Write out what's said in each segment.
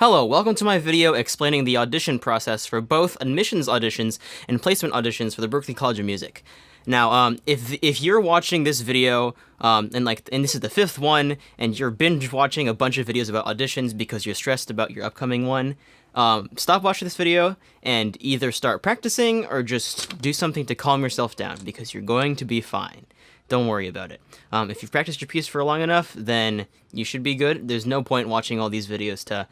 Hello, welcome to my video explaining the audition process for both admissions auditions and placement auditions for the Berklee College of Music. Now, if you're watching this video, and this is the fifth one, and you're binge watching a bunch of videos about auditions because you're stressed about your upcoming one, stop watching this video and either start practicing or just do something to calm yourself down because you're going to be fine. Don't worry about it. If you've practiced your piece for long enough, then you should be good. There's no point watching all these videos to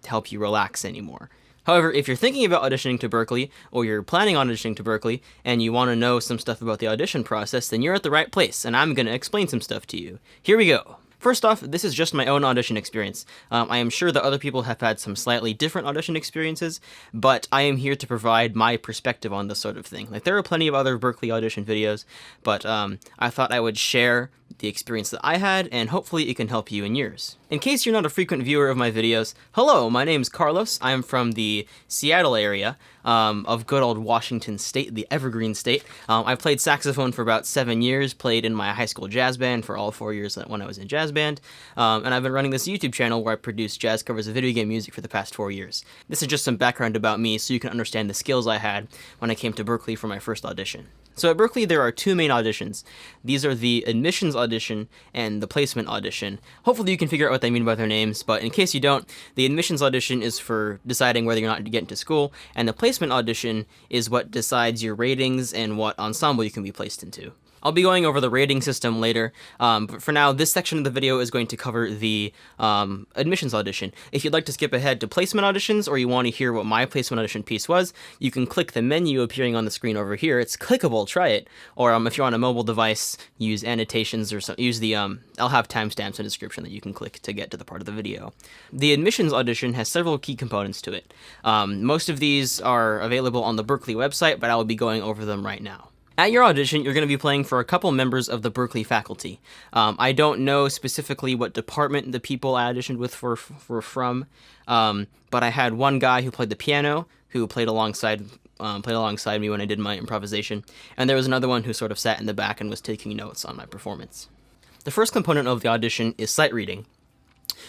help you relax anymore. However, if you're thinking about auditioning to Berklee, or you're planning on auditioning to Berklee, and you want to know some stuff about the audition process, then you're at the right place, and I'm going to explain some stuff to you. Here we go. First off, this is just my own audition experience. I am sure that other people have had some slightly different audition experiences, but I am here to provide my perspective on this sort of thing. Like, there are plenty of other Berklee audition videos, but I thought I would share the experience that I had, and hopefully it can help you in yours. In case you're not a frequent viewer of my videos, hello, my name's Carlos. I am from the Seattle area of good old Washington State, the Evergreen State. I played saxophone for about 7 years, played in my high school jazz band for all 4 years when I was in jazz band, and I've been running this YouTube channel where I produce jazz covers of video game music for the past 4 years. This is just some background about me so you can understand the skills I had when I came to Berklee for my first audition. So at Berklee, there are two main auditions. These are the admissions audition and the placement audition. Hopefully you can figure out what they mean by their names, but in case you don't, the admissions audition is for deciding whether or not to get into school, and the placement audition is what decides your ratings and what ensemble you can be placed into. I'll be going over the rating system later, but for now, this section of the video is going to cover the admissions audition. If you'd like to skip ahead to placement auditions, or you want to hear what my placement audition piece was, you can click the menu appearing on the screen over here. It's clickable, try it. Or if you're on a mobile device, use annotations or use the, I'll have timestamps in the description that you can click to get to the part of the video. The admissions audition has several key components to it. Most of these are available on the Berklee website, but I will be going over them right now. At your audition, you're going to be playing for a couple members of the Berklee faculty. I don't know specifically what department the people I auditioned with were from, but I had one guy who played the piano, who played alongside me when I did my improvisation, and there was another one who sort of sat in the back and was taking notes on my performance. The first component of the audition is sight reading.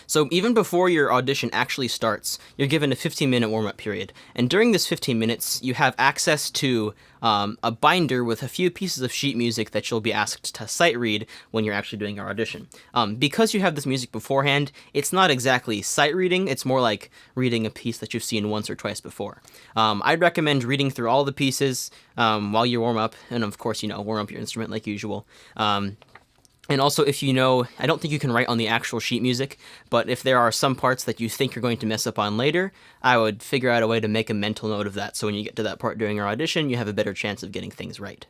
So even before your audition actually starts, you're given a 15-minute warm-up period. And during this 15 minutes, you have access to a binder with a few pieces of sheet music that you'll be asked to sight read when you're actually doing your audition. Because you have this music beforehand, it's not exactly sight reading, it's more like reading a piece that you've seen once or twice before. I'd recommend reading through all the pieces while you warm up, and of course, warm up your instrument like usual. And also, if you know, I don't think you can write on the actual sheet music, but if there are some parts that you think you're going to mess up on later, I would figure out a way to make a mental note of that, so when you get to that part during your audition, you have a better chance of getting things right.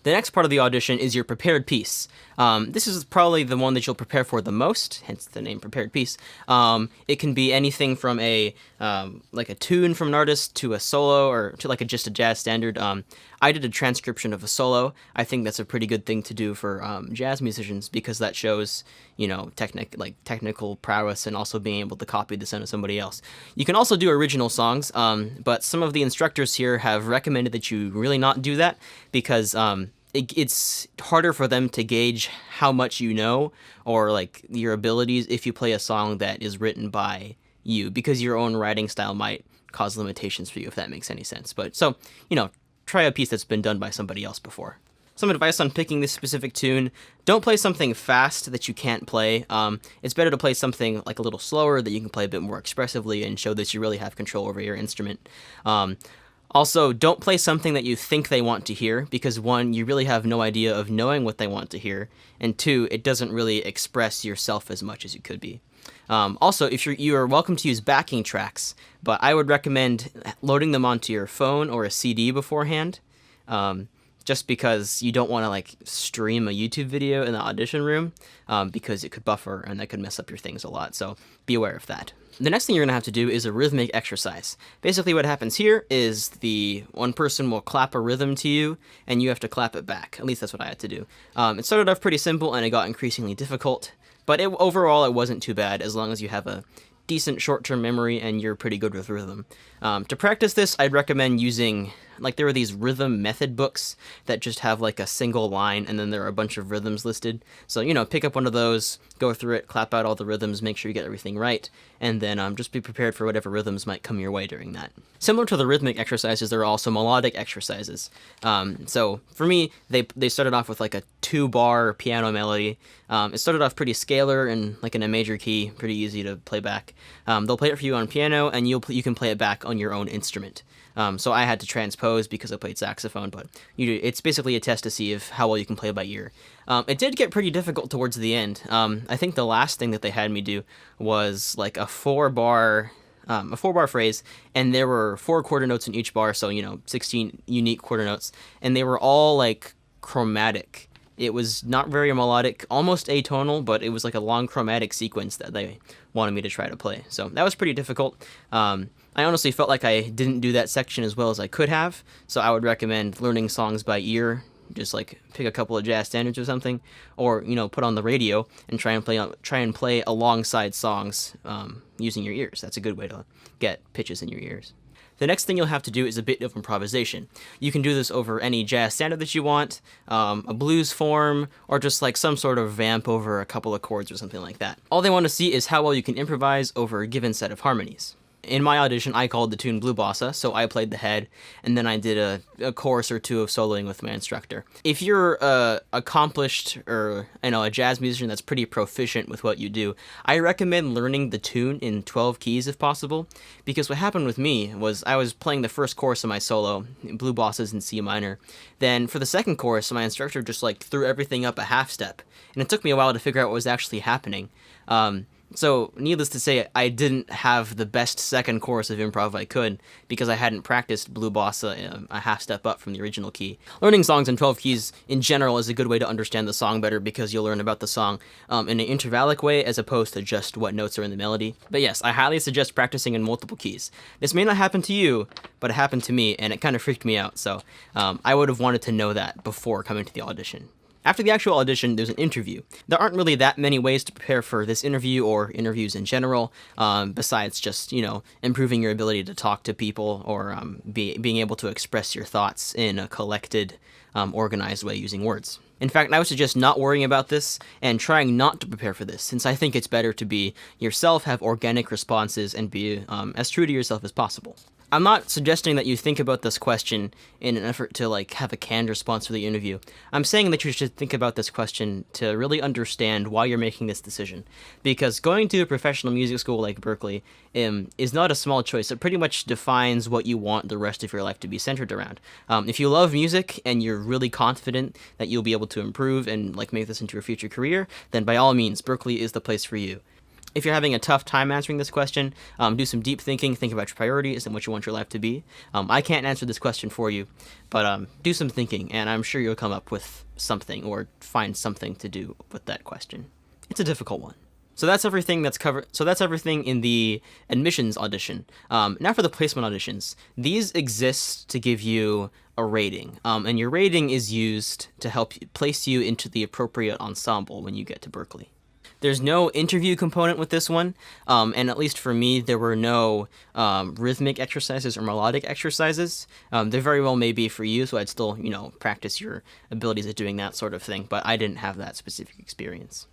The next part of the audition is your prepared piece. This is probably the one that you'll prepare for the most, hence the name prepared piece. It can be anything from like a tune from an artist to a solo, or to just a jazz standard. I did a transcription of a solo. I think that's a pretty good thing to do for jazz musicians because that shows, technical prowess and also being able to copy the sound of somebody else. You can also do original songs, but some of the instructors here have recommended that you really not do that because it's harder for them to gauge how much you know or your abilities if you play a song that is written by you, because your own writing style might cause limitations for you, if that makes any sense. But so, try a piece that's been done by somebody else before. Some advice on picking this specific tune: don't play something fast that you can't play. It's better to play something a little slower that you can play a bit more expressively and show that you really have control over your instrument. Also, don't play something that you think they want to hear, because one, you really have no idea of knowing what they want to hear, and two, it doesn't really express yourself as much as you could be. Also, if you are welcome to use backing tracks, but I would recommend loading them onto your phone or a CD beforehand, just because you don't want to stream a YouTube video in the audition room, because it could buffer and that could mess up your things a lot, so be aware of that. The next thing you're going to have to do is a rhythmic exercise. Basically what happens here is the one person will clap a rhythm to you, and you have to clap it back. At least that's what I had to do. It started off pretty simple, and it got increasingly difficult, but overall it wasn't too bad as long as you have a decent short-term memory and you're pretty good with rhythm. To practice this, I'd recommend using like there were these rhythm method books that just have like a single line and then there are a bunch of rhythms listed. So, pick up one of those, go through it, clap out all the rhythms, make sure you get everything right, and then just be prepared for whatever rhythms might come your way during that. Similar to the rhythmic exercises, there are also melodic exercises. So for me, they started off with like a 2-bar piano melody. It started off pretty scalar and like in a major key, pretty easy to play back. They'll play it for you on piano, and you can play it back on your own instrument. So I had to transpose because I played saxophone, but it's basically a test to see how well you can play by ear. It did get pretty difficult towards the end. I think the last thing that they had me do was like a 4-bar phrase, and there were 4 quarter notes in each bar, so 16 unique quarter notes, and they were all like chromatic. It was not very melodic, almost atonal, but it was like a long chromatic sequence that they wanted me to try to play. So that was pretty difficult. I honestly felt like I didn't do that section as well as I could have, so I would recommend learning songs by ear. Just like pick a couple of jazz standards or something, or put on the radio and try and play alongside songs using your ears. That's a good way to get pitches in your ears. The next thing you'll have to do is a bit of improvisation. You can do this over any jazz standard that you want, a blues form, or just like some sort of vamp over a couple of chords or something like that. All they want to see is how well you can improvise over a given set of harmonies. In my audition, I called the tune Blue Bossa, so I played the head, and then I did a chorus or two of soloing with my instructor. If you're accomplished or a jazz musician that's pretty proficient with what you do, I recommend learning the tune in 12 keys if possible, because what happened with me was I was playing the first chorus of my solo, Blue Bossa's in C minor. Then for the second chorus, my instructor just like threw everything up a half step, and it took me a while to figure out what was actually happening. So, needless to say, I didn't have the best second chorus of improv I could because I hadn't practiced Blue Bossa a half step up from the original key. Learning songs in 12 keys in general is a good way to understand the song better because you'll learn about the song in an intervallic way as opposed to just what notes are in the melody. But yes, I highly suggest practicing in multiple keys. This may not happen to you, but it happened to me, and it kind of freaked me out, so I would have wanted to know that before coming to the audition. After the actual audition, there's an interview. There aren't really that many ways to prepare for this interview or interviews in general, besides just, improving your ability to talk to people or being able to express your thoughts in a collected, organized way using words. In fact, I would suggest not worrying about this and trying not to prepare for this, since I think it's better to be yourself, have organic responses, and be as true to yourself as possible. I'm not suggesting that you think about this question in an effort to have a canned response for the interview. I'm saying that you should think about this question to really understand why you're making this decision. Because going to a professional music school like Berklee is not a small choice. It pretty much defines what you want the rest of your life to be centered around. If you love music and you're really confident that you'll be able to improve and make this into your future career, then by all means, Berklee is the place for you. If you're having a tough time answering this question, do some deep thinking, think about your priorities and what you want your life to be. I can't answer this question for you, but do some thinking, and I'm sure you'll come up with something or find something to do with that question. It's a difficult one. So that's everything that's covered. So that's everything in the admissions audition. Now for the placement auditions. These exist to give you a rating, and your rating is used to help place you into the appropriate ensemble when you get to Berklee. There's no interview component with this one, and at least for me, there were no rhythmic exercises or melodic exercises. There very well may be for you, so I'd still, practice your abilities at doing that sort of thing, but I didn't have that specific experience.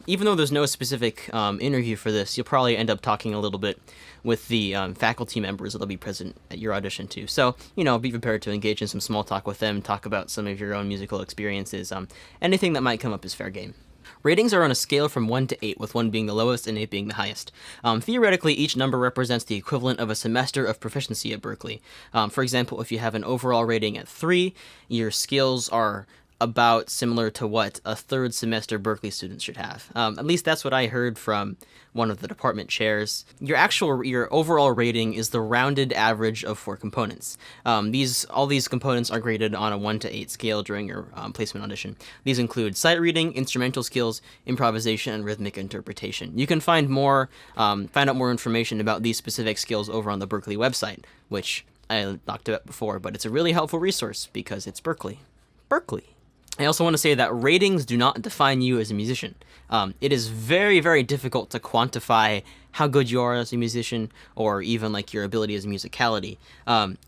Even though there's no specific interview for this, you'll probably end up talking a little bit with the faculty members that'll be present at your audition too. So, be prepared to engage in some small talk with them, talk about some of your own musical experiences. Anything that might come up is fair game. Ratings are on a scale from 1 to 8, with 1 being the lowest and 8 being the highest. Theoretically, each number represents the equivalent of a semester of proficiency at Berklee. For example, if you have an overall rating at 3, your skills are about similar to what a third semester Berklee students should have. At least that's what I heard from one of the department chairs. Your overall rating is the rounded average of 4 components. All these components are graded on a 1 to 8 scale during your placement audition. These include sight reading, instrumental skills, improvisation, and rhythmic interpretation. You can find out more information about these specific skills over on the Berklee website, which I talked about before, but it's a really helpful resource because it's Berklee. Berklee. I also want to say that ratings do not define you as a musician. It is very, very difficult to quantify how good you are as a musician or even your ability as musicality.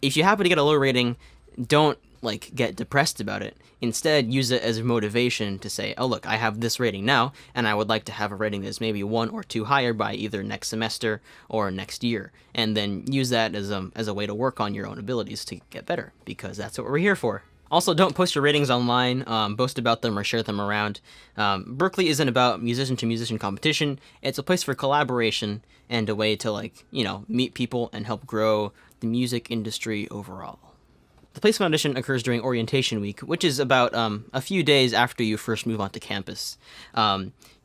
If you happen to get a low rating, don't like get depressed about it. Instead, use it as motivation to say, oh look, I have this rating now, and I would like to have a rating that's maybe 1 or 2 higher by either next semester or next year. And then use that as a way to work on your own abilities to get better, because that's what we're here for. Also, don't post your ratings online, boast about them or share them around. Berklee isn't about musician-to-musician competition. It's a place for collaboration and a way to, like, you know, meet people and help grow the music industry overall. The placement audition occurs during orientation week, which is about a few days after you first move onto campus.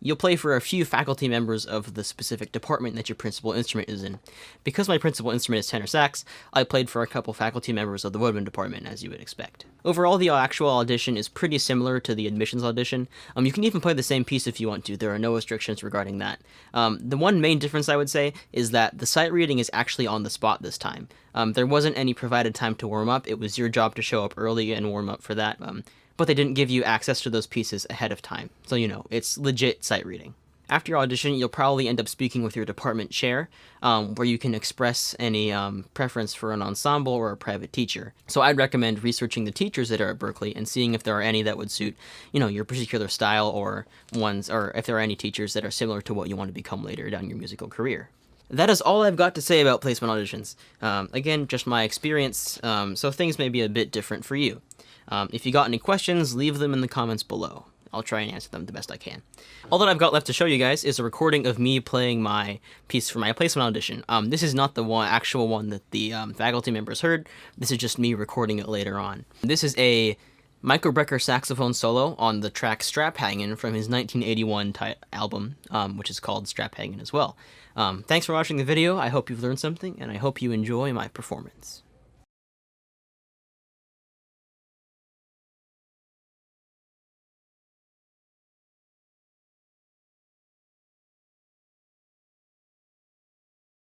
You'll play for a few faculty members of the specific department that your principal instrument is in. Because my principal instrument is tenor sax, I played for a couple faculty members of the woodwind department, as you would expect. Overall, the actual audition is pretty similar to the admissions audition. You can even play the same piece if you want to. There are no restrictions regarding that. The one main difference, I would say, is that the sight reading is actually on the spot this time. There wasn't any provided time to warm up. It was your job to show up early and warm up for that. But they didn't give you access to those pieces ahead of time. So, you know, it's legit sight reading. After your audition, you'll probably end up speaking with your department chair, where you can express any preference for an ensemble or a private teacher. So I'd recommend researching the teachers that are at Berklee and seeing if there are any that would suit, you know, your particular style, or if there are any teachers that are similar to what you want to become later down your musical career. That is all I've got to say about placement auditions. Again, just my experience, so things may be a bit different for you. If you got any questions, leave them in the comments below. I'll try and answer them the best I can. All that I've got left to show you guys is a recording of me playing my piece for my placement audition. This is not the actual one that the faculty members heard. This is just me recording it later on. This is a Michael Brecker saxophone solo on the track Strap Hangin' from his 1981 album, which is called Strap Hangin' as well. Thanks for watching the video. I hope you've learned something, and I hope you enjoy my performance.